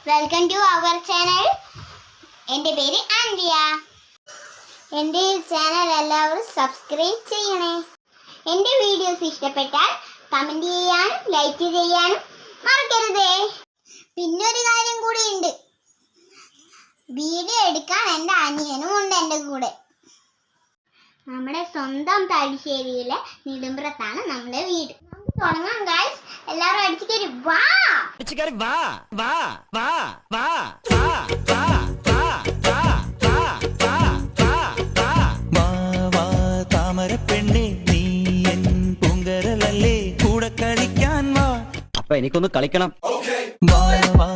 Welcome to our channel. എൻ്റെ പേര് Andrea. എൻ്റെ ചാനൽ എല്ലാവരും സബ്സ്ക്രൈബ് ചെയ്യണേ. എൻ്റെ വീഡിയോസ് ഇഷ്ടപ്പെട്ടാൽ കമൻറ്റ് ചെയ്യാനും ലൈക്ക് ചെയ്യാനും മറക്കരുതേ. പിന്നൊരു കാര്യം കൂടി ഉണ്ട്, വീഡിയോ എടുക്കാൻ എൻ്റെ അനിയനും ഉണ്ട് എൻ്റെ കൂടെ. നമ്മുടെ സ്വന്തം തലശ്ശേരിയിലെ നെടുമ്പ്രത്താണ് നമ്മുടെ വീട്. നമുക്ക് തുടങ്ങാം ഗൈസ്. എല്ലാവരും അടിച്ചുകയറി വാ. താമരപ്പെണ്ണേ നീ എൻ പൂങ്കരലല്ലേ കൂടെ കളിക്കാൻ വാ. അപ്പൊ എനിക്കൊന്ന് കളിക്കണം. വാ വാ